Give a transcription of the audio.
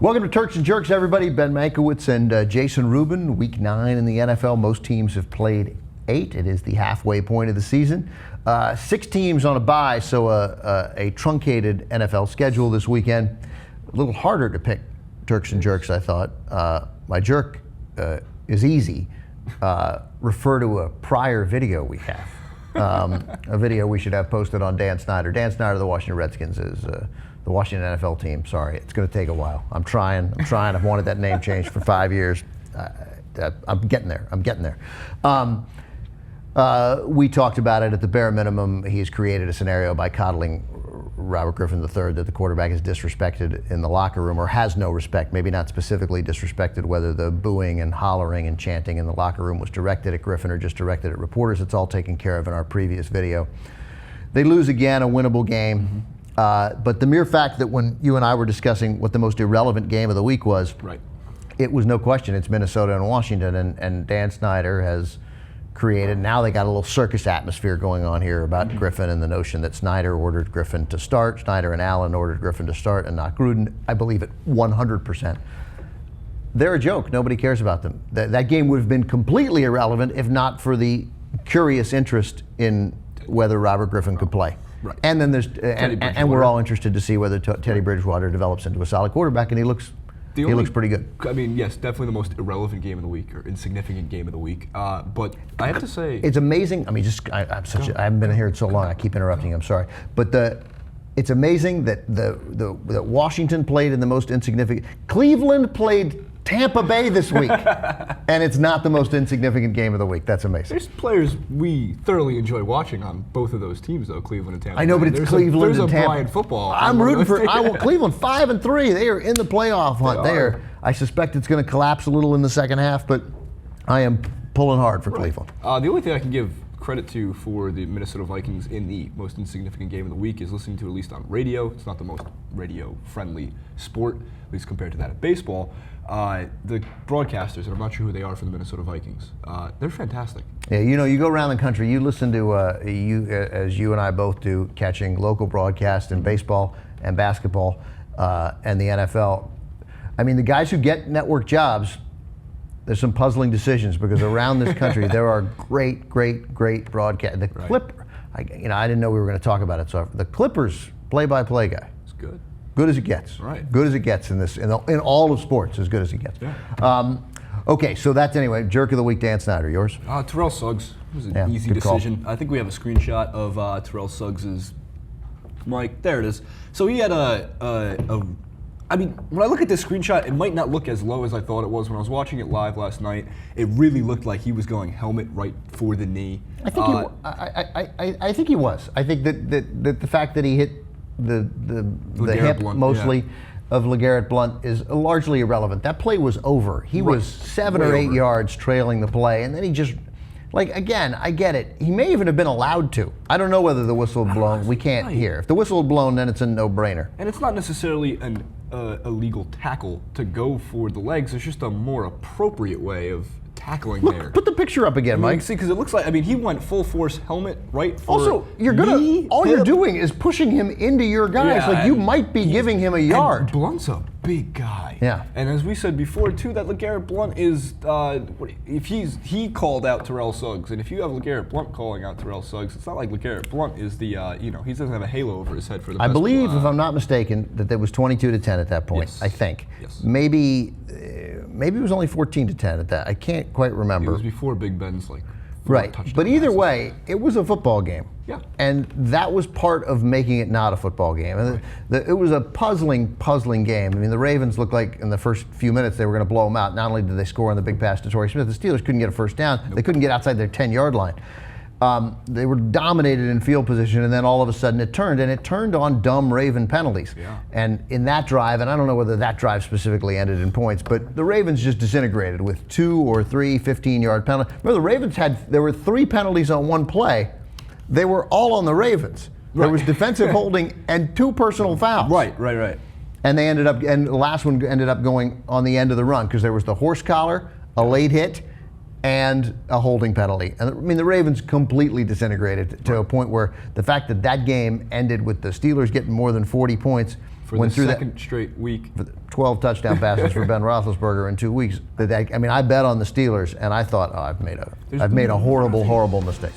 Welcome to Turks and Jerks, everybody. Ben Mankiewicz and Jason Rubin. Week 9 in the NFL. Most teams have played 8. It is the halfway point of the season. 6 teams on a bye, so a truncated NFL schedule this weekend. A little harder to pick Turks and Jerks, I thought. My jerk is easy. Refer to a prior video we have. A video we should have posted on Dan Snyder. Dan Snyder of the Washington Redskins is the Washington NFL team. Sorry, it's going to take a while. I'm trying. I've wanted that name changed for 5 years. I'm getting there. We talked about it. At the bare minimum, he's created a scenario by coddling Robert Griffin III that the quarterback is disrespected in the locker room, or has no respect, maybe not specifically disrespected, whether the booing and hollering and chanting in the locker room was directed at Griffin or just directed at reporters. It's all taken care of in our previous video. They lose again, a winnable game. But the mere fact that when you and I were discussing what the most irrelevant game of the week was, right, it was no question it's Minnesota and Washington, and Dan Snyder has created, now they got a little circus atmosphere going on here about Griffin and the notion that Snyder ordered Griffin to start. Snyder and Allen ordered Griffin to start and not Gruden. I believe it 100%. They're a joke. Nobody cares about them. That game would have been completely irrelevant if not for the curious interest in whether Robert Griffin could play. Right. And then there's and we're all interested to see whether Teddy Bridgewater develops into a solid quarterback, and he looks pretty good. I mean, yes, definitely the most irrelevant game of the week, or insignificant game of the week. But I have to say, it's amazing. I mean, I haven't been here so long. I keep interrupting. I'm sorry, but it's amazing that that Washington played in the most insignificant. Cleveland played Tampa Bay this week, and it's not the most insignificant game of the week. That's amazing. There's players we thoroughly enjoy watching on both of those teams, though, Cleveland and Tampa. I know, but it's Cleveland and Tampa. There's a Bryant football. I'm rooting for. I want Cleveland 5-3. They are in the playoff hunt. They are. I suspect it's going to collapse a little in the second half, but I am pulling hard for Cleveland. The only thing I can give credit to for the Minnesota Vikings in the most insignificant game of the week is listening to it at least on radio. It's not the most radio-friendly sport, at least compared to that of baseball. The broadcasters, and I'm not sure who they are for the Minnesota Vikings, they're fantastic. Yeah, you go around the country, you listen to, as you and I both do, catching local broadcasts in baseball and basketball and the NFL. I mean, the guys who get network jobs, there's some puzzling decisions, because around this country there are great broadcast. The Clipper, I didn't know we were going to talk about it. So the Clippers play-by-play guy. It's good. Good as it gets. Right. Good as it gets in all of sports, as good as it gets. Yeah. Okay, so that's anyway. Jerk of the week, Dan Snyder. Yours? Terrell Suggs. It was an easy decision. Call. I think we have a screenshot of Terrell Suggs's mic. There it is. So he had I mean, when I look at this screenshot, it might not look as low as I thought it was. When I was watching it live last night, it really looked like he was going helmet right for the knee. I think I think he was. I think that the fact that he hit the hip Blount, mostly of LaGarett Blount is largely irrelevant. That play was over. He was 7 or 8 yards trailing the play, and then he just, again, I get it. He may even have been allowed to. I don't know whether the whistle had blown. We can't hear. If the whistle had blown, then it's a no-brainer. And it's not necessarily an illegal tackle to go for the legs. It's just a more appropriate way of tackling there. Put the picture up again, Mike. See, because it looks like, he went full force helmet right for Also, you're doing is pushing him into your guys. Yeah, you might be giving him a yard. And Blunt's a big guy. Yeah. And as we said before, too, that LaGarett Blount is, if he called out Terrell Suggs, and if you have LaGarett Blount calling out Terrell Suggs, it's not like LaGarett Blount is the, he doesn't have a halo over his head for the I believe, if I'm not mistaken, that it was 22-10 at that point. Yes. I think. Yes. Maybe it was only 14-10 at that. I can't quite remember. It was before Big Ben's right. But either way, it was a football game. Yeah. And that was part of making it not a football game. And it was a puzzling game. I mean, the Ravens looked like in the first few minutes they were going to blow them out. Not only did they score on the big pass to Torrey Smith, the Steelers couldn't get a first down. Nope. They couldn't get outside their 10-yard line. They were dominated in field position, and then all of a sudden it turned on dumb Raven penalties. Yeah. And in that drive, and I don't know whether that drive specifically ended in points, but the Ravens just disintegrated with 2 or 3 15-yard penalties. Remember, the Ravens there were 3 penalties on one play. They were all on the Ravens. Right. There was defensive holding and 2 personal fouls. Right. And the last one ended up going on the end of the run, because there was the horse collar, a late hit, and a holding penalty. And I mean, the Ravens completely disintegrated to a point where the fact that game ended with the Steelers getting more than 40 points for the second straight week. 12 touchdown passes for Ben Roethlisberger in 2 weeks. I mean, I bet on the Steelers, and I thought, oh, I've made a horrible mistake.